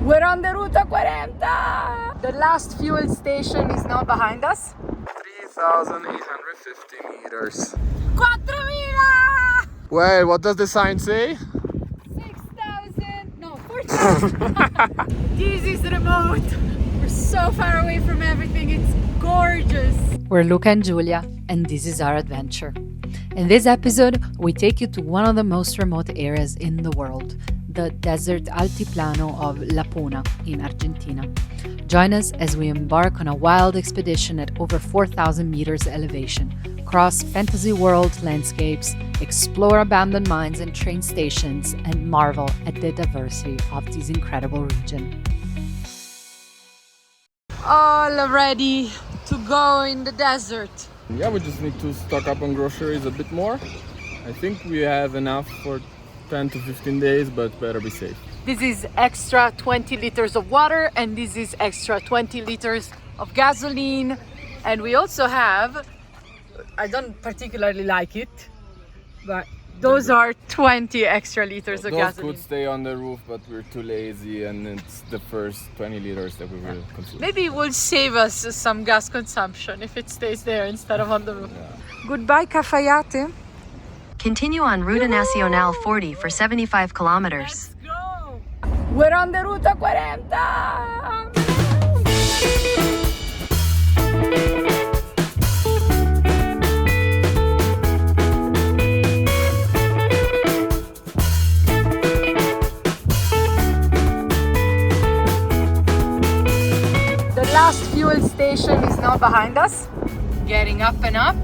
We're on the Ruta 40! The last fuel station is now behind us. 3,850 meters. 4,000! Well, what does the sign say? 6,000, no, 4,000. This is remote. We're so far away from everything, it's gorgeous. We're Luca and Giulia, and this is our adventure. In this episode, we take you to one of the most remote areas in the world, the desert altiplano of La Puna in Argentina. Join us as we embark on a wild expedition at over 4,000 meters elevation, cross fantasy world landscapes, explore abandoned mines and train stations, and marvel at the diversity of this incredible region. All ready to go in the desert. Yeah, we just need to stock up on groceries a bit more. I think we have enough for 10 to 15 days, but better be safe. This is extra 20 liters of water, and this is extra 20 liters of gasoline. And we also have, I don't particularly like it, but those are 20 extra liters of gasoline. Those could stay on the roof, but we're too lazy, and it's the first 20 liters that we will consume. Maybe it will save us some gas consumption if it stays there instead of on the roof. Yeah. Goodbye, Cafayate. Continue on Ruta Nacional 40 for 75 kilometers. Let's go! We're on the Ruta 40! The last fuel station is now behind us. Getting up and up.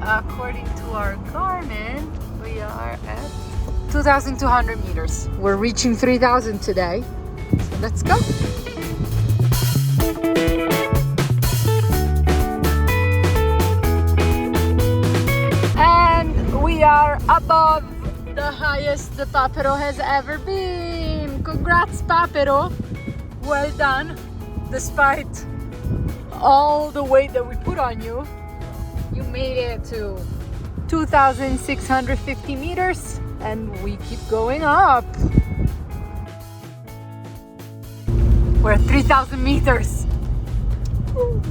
According to our Garmin, we are at 2,200 meters. We're reaching 3,000 today. So let's go. And we are above the highest the Papero has ever been. Congrats, Papero. Well done. Despite all the weight that we put on you, you made it to 2,650 meters, and we keep going up. We're at 3,000 meters. Woo.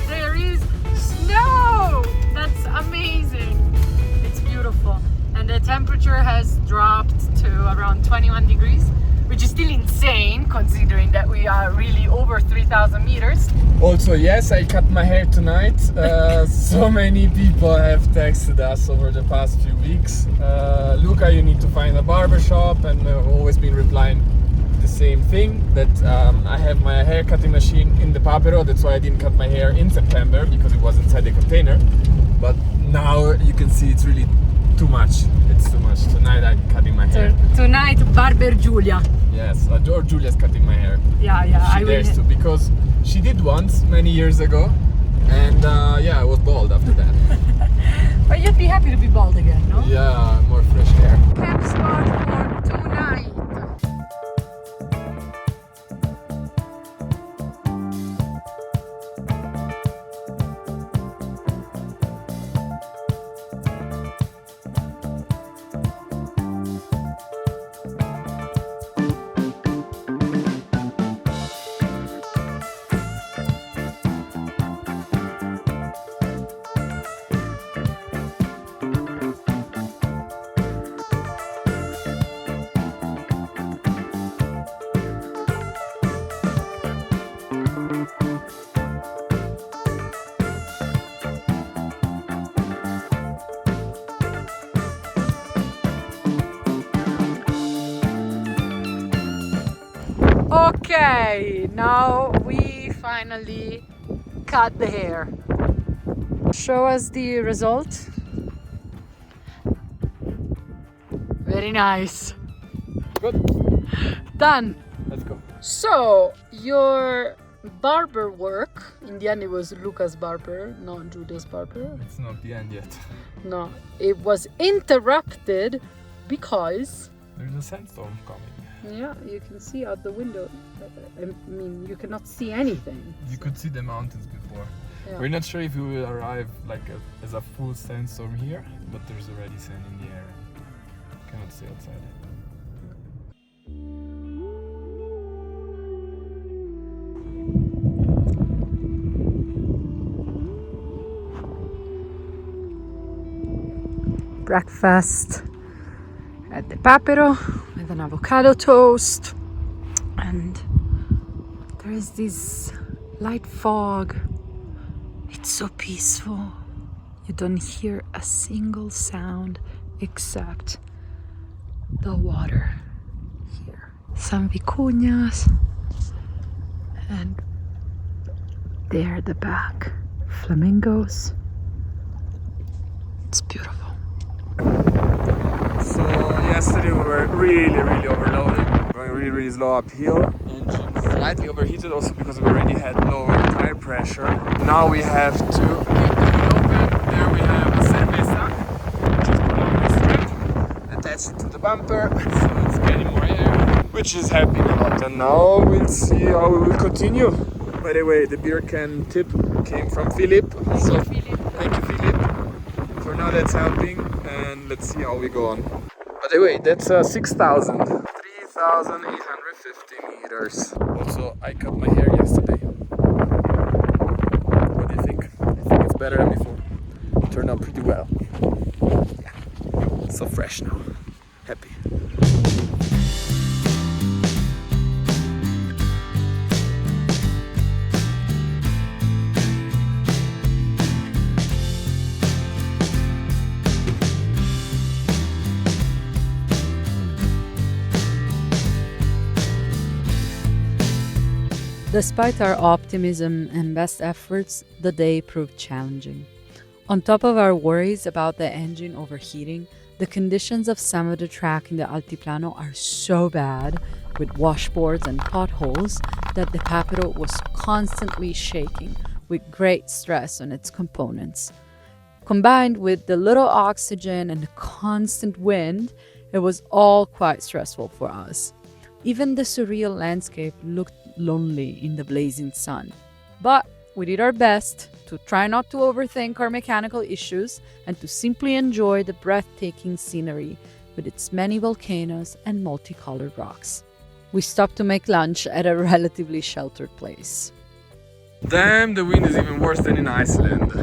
There is snow! That's amazing. It's beautiful. And the temperature has dropped to around 21 degrees, which is still insane considering that we are really over 3,000 meters. Also, yes, I cut my hair tonight. So many people have texted us over the past few weeks. Luca, you need to find a barbershop, and I've always been replying the same thing, that I have my hair cutting machine in the Papero. That's why I didn't cut my hair in September, because it was inside the container. But now you can see it's really too much. It's too much. Tonight I'm cutting my hair. Tonight, Barber Giulia. Yes, or Giulia's cutting my hair. Yeah, she dares to, because she did once many years ago, and yeah, I was bald after that. But you'd be happy to be bald again, no? Yeah, more fresh hair. Camp spot for tonight. Okay, now we finally cut the hair. Show us the result. Very nice. Good. Done. Let's go. So, your barber work In the end, it was Luca's barber, not Julia's barber. It's not the end yet. No, it was interrupted because... There's a sandstorm coming. Yeah, you can see out the window. I mean, you cannot see anything. You could see the mountains before. Yeah. We're not sure if we will arrive as a full sandstorm here, but there's already sand in the air. Cannot see outside. Breakfast at the Papero with an avocado toast, and there is this light fog. It's so peaceful. You don't hear a single sound except the water here. Some vicuñas, and there at the back, flamingos. It's beautiful. So yesterday we were really overloaded, going really slow uphill. Engine slightly overheated also because we already had lower tire pressure. Now we have to keep the hood open. There we have a cerveza, which is put on this strap, attach it to the bumper, so it's getting more air, which is helping a lot. And now we'll see how we will continue. By the way, the beer can tip came from Philip. So thank you, Philip. For now that's helping, and let's see how we go on. By the way, that's 3,850 meters. Also, I cut my hair yesterday. What do you think? I think it's better than before. It turned out pretty well. Yeah. So fresh now. Happy. Despite our optimism and best efforts, the day proved challenging. On top of our worries about the engine overheating, the conditions of some of the track in the Altiplano are so bad, with washboards and potholes, that the Papero was constantly shaking, with great stress on its components. Combined with the little oxygen and the constant wind, it was all quite stressful for us. Even the surreal landscape looked lonely in the blazing sun. But we did our best to try not to overthink our mechanical issues and to simply enjoy the breathtaking scenery with its many volcanoes and multicolored rocks. We stopped to make lunch at a relatively sheltered place. Damn, the wind is even worse than in Iceland.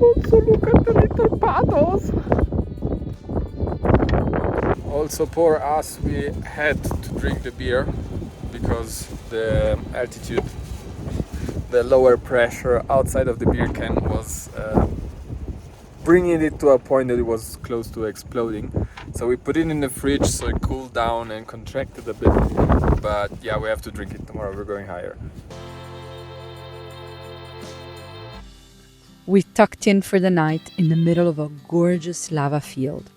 Also look at the little paddles. Also for us, we had to drink the beer because the altitude, the lower pressure outside of the beer can was bringing it to a point that it was close to exploding. So we put it in the fridge so it cooled down and contracted a bit. But yeah, we have to drink it tomorrow, we're going higher. We tucked in for the night in the middle of a gorgeous lava field.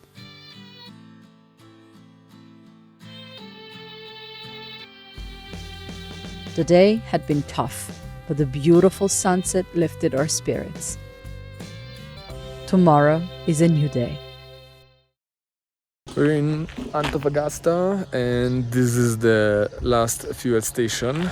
The day had been tough, but the beautiful sunset lifted our spirits. Tomorrow is a new day. We're in Antofagasta and this is the last fuel station,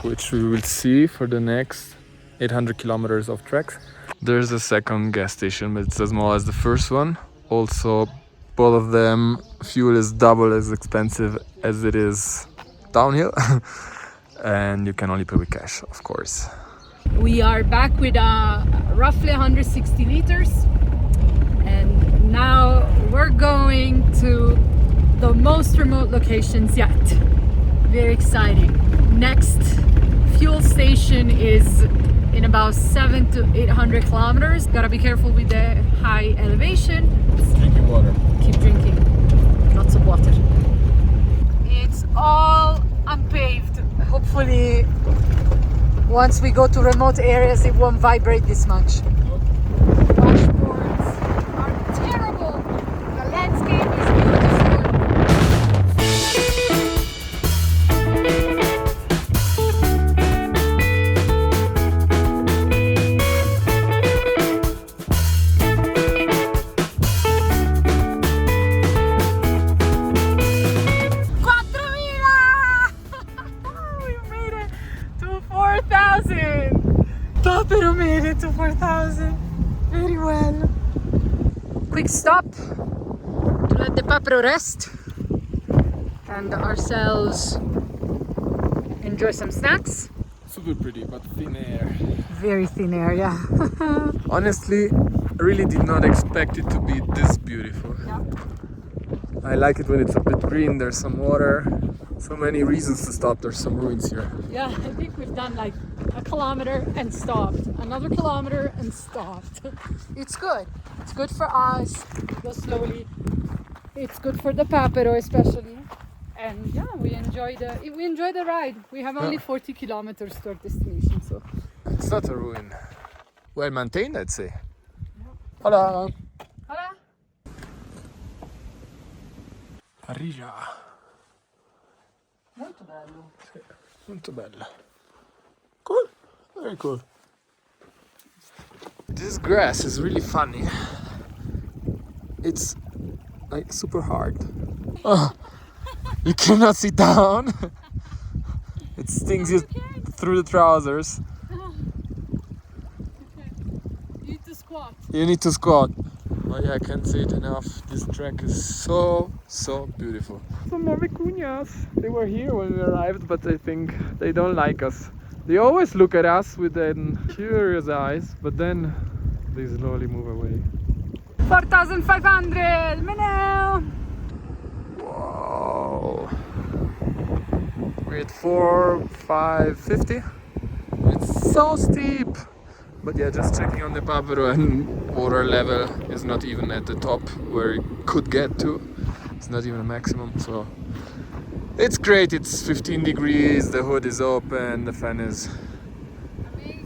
which we will see for the next 800 kilometers of treks. There's a second gas station, but it's as small as the first one. Also, both of them, fuel is double as expensive as it is downhill. And you can only pay with cash, of course. We are back with roughly 160 liters, and now we're going to the most remote locations yet. Very exciting. Next fuel station is in about 700 to 800 kilometers. Gotta be careful with the high elevation. Drinking water. Keep drinking lots of water. It's all unpaved. Hopefully, once we go to remote areas, it won't vibrate this much. Washboards are terrible. The landscape is beautiful. quick stop to let the Papero rest and ourselves enjoy some snacks. Super pretty, but thin air. Very thin air, yeah. Honestly, I really did not expect it to be this beautiful. Yeah. I like it when it's a bit green, there's some water. So many reasons to stop, there's some ruins here. Yeah, I think we've done like a kilometer and stopped, another kilometer and stopped. It's good. It's good for us. Go slowly. It's good for the Papero especially. And yeah, we enjoy the ride. We have only 40 kilometers to our destination, so. It's not a ruin. Well maintained, I'd say. Hola! Hola. Parrilla. Molto bello. Molto bella. Cool. Very cool. This grass is really funny. It's like super hard. Oh, you cannot sit down. It stings you through the trousers. You need to squat. You need to squat. But yeah, I can't say it enough. This track is so beautiful. Some more vicuñas. They were here when we arrived, but I think they don't like us. They always look at us with curious eyes, but then they slowly move away. 4,500! Minnow! Wow. We're at 4,550. It's so steep. But yeah, just checking on the Papero, and water level is not even at the top where it could get to. It's not even a maximum, so it's great. It's 15 degrees, the hood is open, the fan is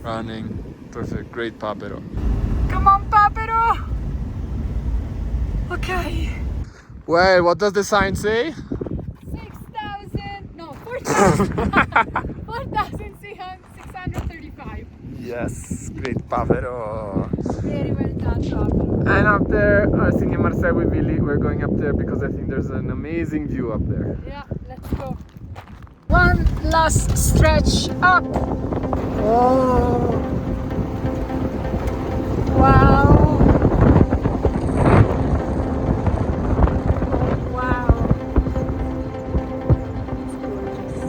running. Perfect, great Papero. Come on, Papero! Okay. Well, what does the sign say? 6,000, no, 4,000. 4,635. Yes, great Papero. Very well done, Papero. And up there, Arsenio Marcel with Willy, we're going up there because I think there's an amazing view up there. Yeah, let's go. One last stretch up. Oh. Wow. Wow. It's gorgeous.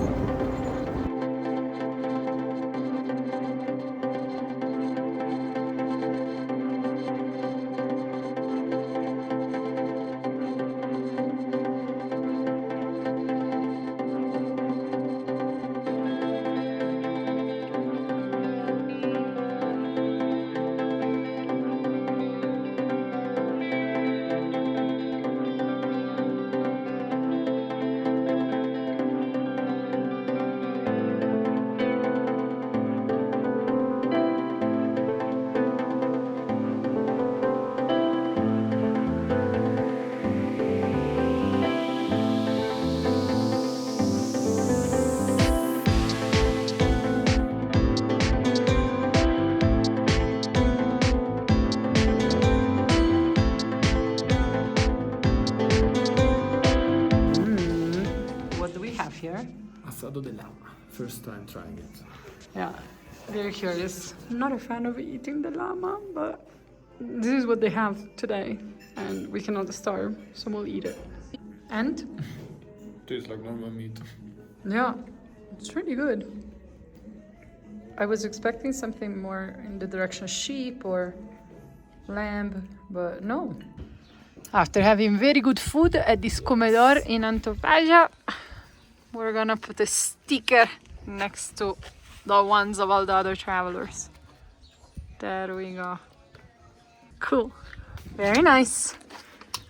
Here. Assado de llama. First time trying it. Yeah, very curious. I'm not a fan of eating the llama, but this is what they have today, and we cannot starve, so we'll eat it. And? Tastes like normal meat. Yeah, it's really good. I was expecting something more in the direction of sheep or lamb, but no. After having very good food at this comedor in Antofaggia, we're gonna put a sticker next to the ones of all the other travelers. There we go. Cool. Very nice.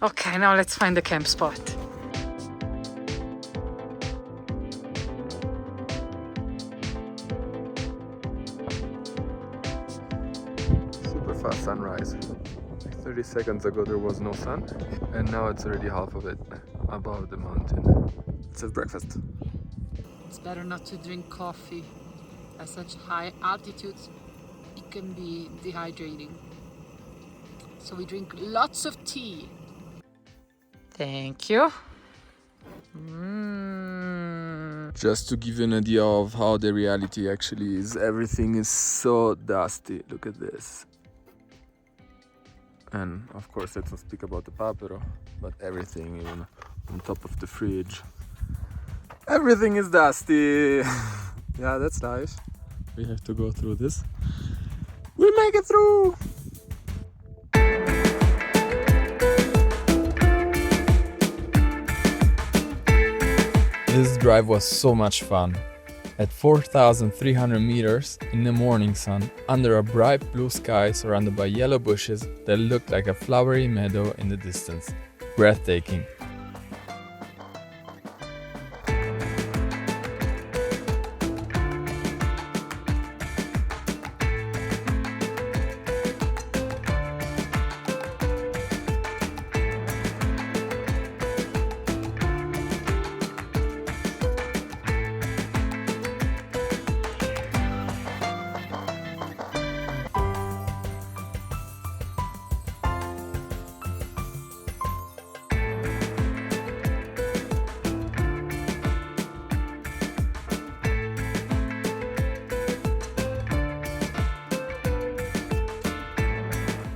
Okay, now let's find the camp spot. Super fast sunrise. 30 seconds ago there was no sun, and now it's already half of it above the mountain. It's at breakfast. It's better not to drink coffee at such high altitudes. It can be dehydrating. So we drink lots of tea. Thank you. Just to give you an idea of how the reality actually is, everything is so dusty. Look at this. And of course, let's not speak about the papero, but everything, even on top of the fridge. Everything is dusty. Yeah, that's nice. We have to go through this. We'll make it through! This drive was so much fun. At 4,300 meters in the morning sun, under a bright blue sky surrounded by yellow bushes that looked like a flowery meadow in the distance. Breathtaking.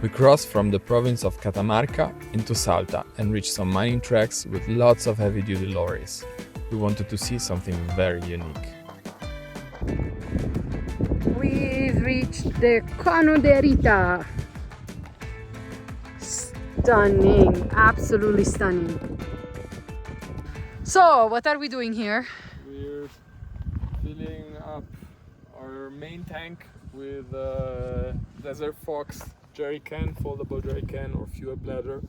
We crossed from the province of Catamarca into Salta and reached some mining tracks with lots of heavy-duty lorries. We wanted to see something very unique. We've reached the Cono de Rita. Stunning, absolutely stunning. So, what are we doing here? We're filling up our main tank with Desert Fox jerry can, foldable jerry can or fuel bladder.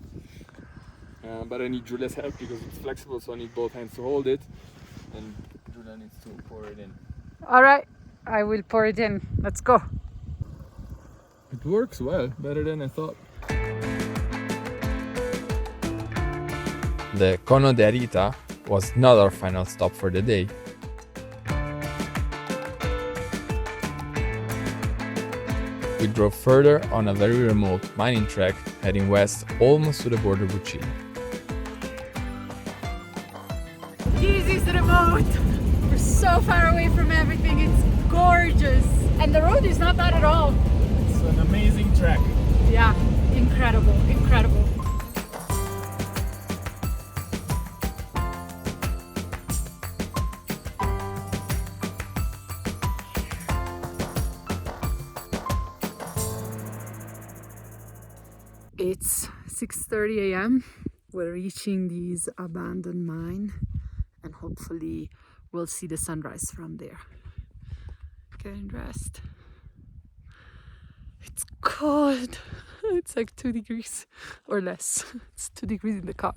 But I need Julia's help because it's flexible, so I need both hands to hold it, and Julia needs to pour it in. All right, I will pour it in. Let's go. It works well, better than I thought. The Cono de Rita was not our final stop for the day. We drove further on a very remote mining track, heading west almost to the border with Chile. This is remote. We're so far away from everything. It's gorgeous. And the road is not bad at all. It's an amazing track. Yeah, incredible, incredible. It's 6:30 a.m. We're reaching this abandoned mine and hopefully we'll see the sunrise from there. Getting dressed. It's cold. It's like 2 degrees or less. It's 2 degrees in the car.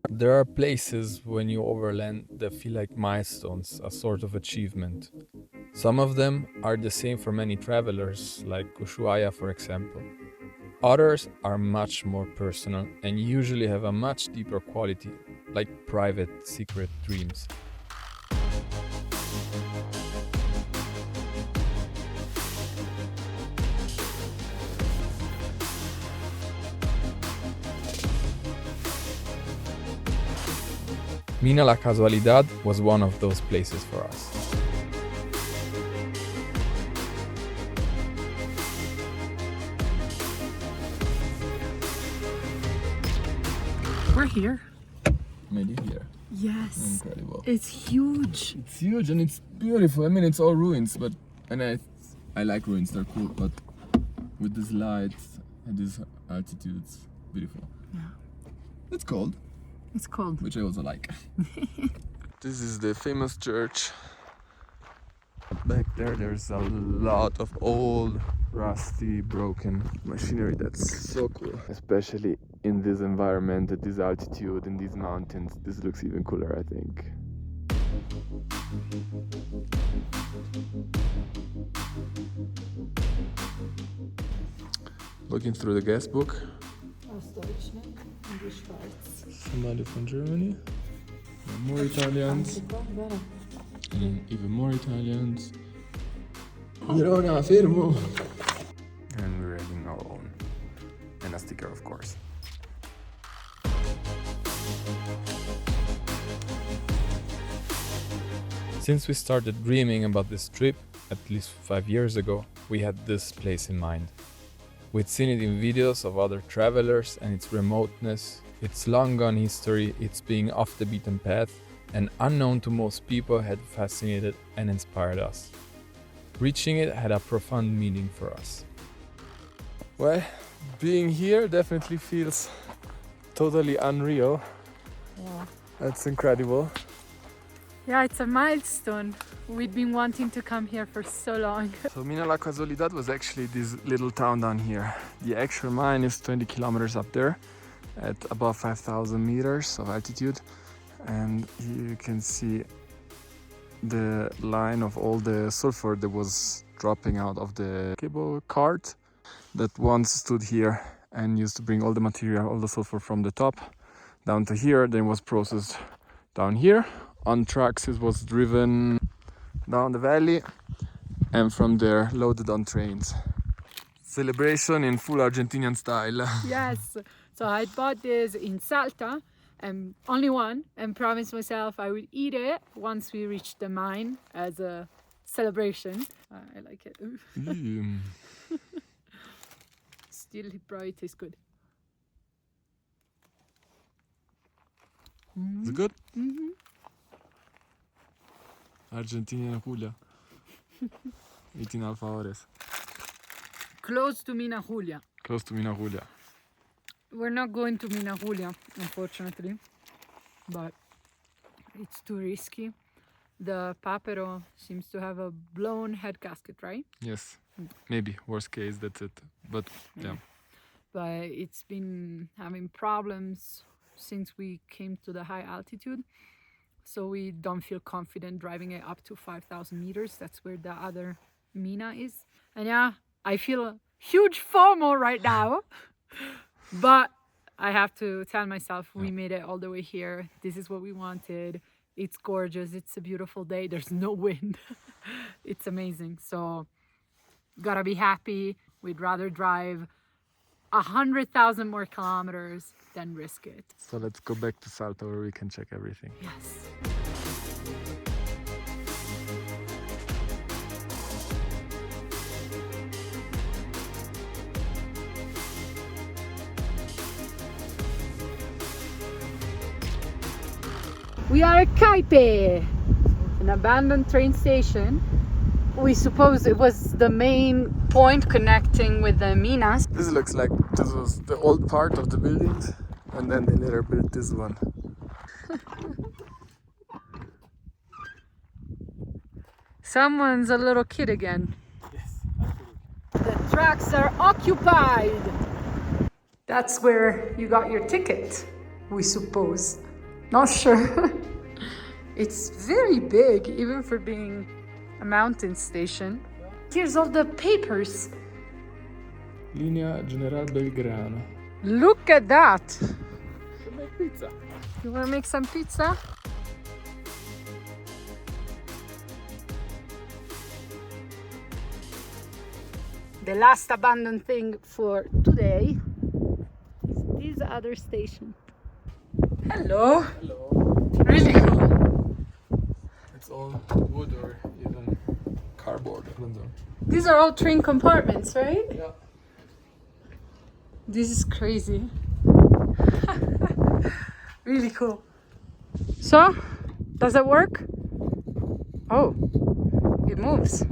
There are places when you overland that feel like milestones, a sort of achievement. Some of them are the same for many travelers, like Ushuaia for example. Others are much more personal and usually have a much deeper quality, like private, secret dreams. Mina La Casualidad was one of those places for us. We're here. Maybe here. Yes. Incredible. It's huge. It's huge and it's beautiful. I mean, it's all ruins, but I like ruins. They're cool, but with these lights and these altitudes, beautiful. Yeah. It's cold. It's cold. Which I also like. This is the famous church. Back there's a lot of old, rusty, broken machinery. That's so cool. Especially in this environment, at this altitude, in these mountains. This looks even cooler, I think. Looking through the guest book. Somebody from Germany. More Italians. And even more Italians. Verona, fermo! And we're adding our own. And a sticker, of course. Since we started dreaming about this trip, at least 5 years ago, we had this place in mind. We'd seen it in videos of other travelers, and its remoteness, its long gone history, its being off the beaten path, and unknown to most people, had fascinated and inspired us. Reaching it had a profound meaning for us. Well, being here definitely feels totally unreal. Yeah. That's incredible. Yeah, it's a milestone. We've been wanting to come here for so long. So Mina la Casualidad was actually this little town down here. The actual mine is 20 kilometers up there at above 5,000 meters of altitude. And here you can see the line of all the sulfur that was dropping out of the cable cart that once stood here and used to bring all the material, all the sulfur from the top down to here, then was processed down here. On trucks it was driven down the valley and from there loaded on trains. Celebration in full Argentinian style. Yes, so I bought this in Salta, and only one, and promised myself I would eat it once we reach the mine as a celebration. I like it. Still, it probably tastes good. Is it good? Argentinian Julia. Eating alfajores. Close to Mina Julia. Close to Mina Julia. We're not going to Mina Julia, unfortunately, but it's too risky. The Papero seems to have a blown head gasket, right? Yes, maybe. Worst case, that's it. But yeah. But it's been having problems since we came to the high altitude. So we don't feel confident driving it up to 5,000 meters. That's where the other Mina is. And yeah, I feel a huge FOMO right now. But I have to tell myself we made it all the way here. This is what we wanted. It's gorgeous. It's a beautiful day. There's no wind. It's amazing. So gotta be happy. We'd rather drive 100,000 more kilometers than risk it. So let's go back to Salta where we can check everything. Yes. We are at Caipe, an abandoned train station. We suppose it was the main point connecting with the Minas. This looks like this was the old part of the buildings, and then they later built this one. Someone's a little kid again. Yes, The tracks are occupied. That's where you got your ticket, we suppose. Not sure. It's very big, even for being a mountain station. Here's all the papers. Linea General Belgrano. Look at that. Make pizza. You want to make some pizza? The last abandoned thing for today is this other station. Hello. Hello. Really cool. It's all wood or even cardboard. These are all train compartments, right? Yeah. This is crazy. Really cool. So, does it work? Oh, it moves.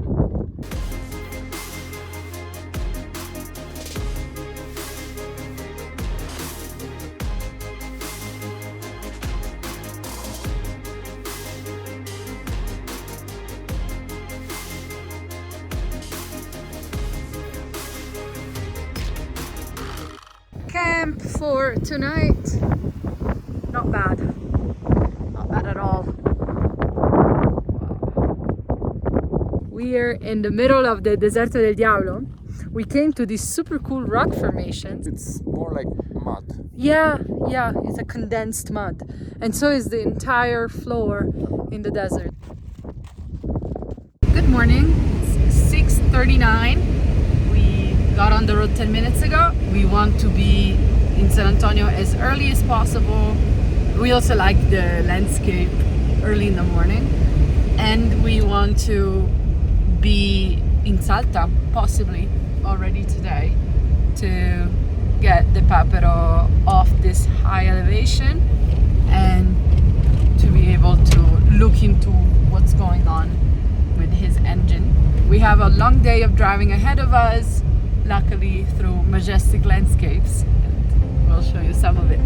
Camp for tonight. Not bad. Not bad at all. We are in the middle of the Deserto del Diablo. We came to this super cool rock formation. It's more like mud. Yeah, it's a condensed mud. And so is the entire floor in the desert. Good morning. It's 6:39. We got on the road 10 minutes ago. We want to be in San Antonio as early as possible. We also like the landscape early in the morning. And we want to be in Salta, possibly already today. to get the Papero off this high elevation and to be able to look into what's going on with his engine. We have a long day of driving ahead of us, luckily through majestic landscapes, and we'll show you some of it.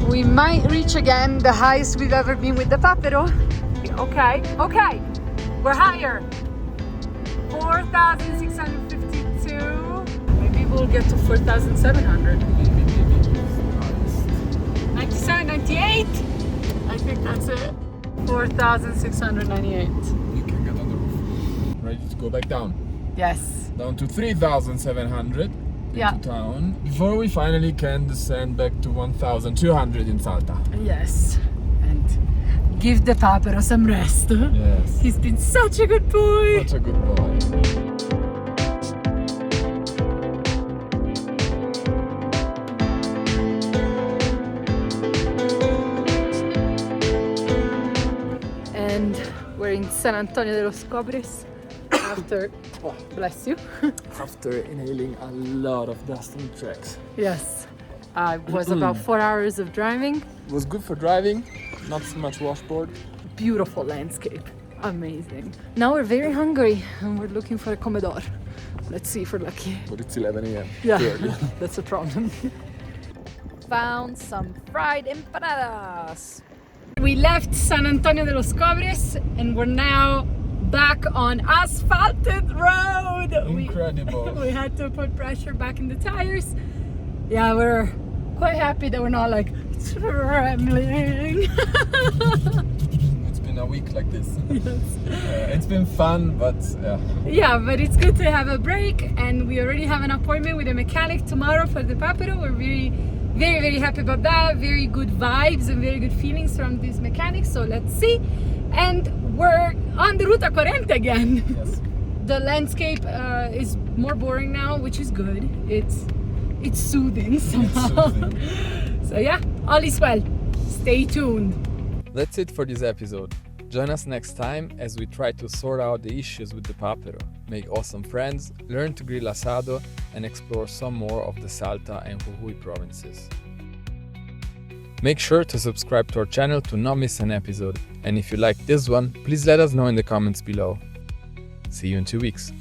We might reach again the highest we've ever been with the Papero. Okay, we're higher. 4,652. Maybe we'll get to 4,700. 97, 98. I think that's it. 4,698. You can get on the roof. Ready to go back down. Yes. Down to 3,700 Yeah. into town before we finally can descend back to 1,200 in Salta. Yes. And give the Papero some rest. Yes. He's been such a good boy. Such a good boy. And we're in San Antonio de los Cobres after, bless you. After inhaling a lot of dust on the tracks. Yes. It was about 4 hours of driving. It was good for driving, not so much washboard. Beautiful landscape. Amazing. Now we're very hungry and we're looking for a Comedor. Let's see if we're lucky. But it's 11 a.m. Yeah, Too early. that's a problem. Found some fried empanadas. We left San Antonio de los Cobres and we're now back on asphalted road. Incredible. We had to put pressure back in the tires. Yeah, we're quite happy that we're not like trembling. It's been a week like this. Yes. It's been fun, but Yeah, but it's good to have a break, and we already have an appointment with a mechanic tomorrow for the Papero. We're very happy about that. Very good vibes and very good feelings from this mechanic, so let's see. And we're on the Ruta 40 again. yes. The landscape is more boring now, which is good. It's soothing somehow. So yeah, all is well. Stay tuned. That's it for this episode. Join us next time as we try to sort out the issues with the Papero, make awesome friends, learn to grill asado, and explore some more of the Salta and Jujuy provinces. Make sure to subscribe to our channel to not miss an episode, and if you like this one, please let us know in the comments below. See you in 2 weeks.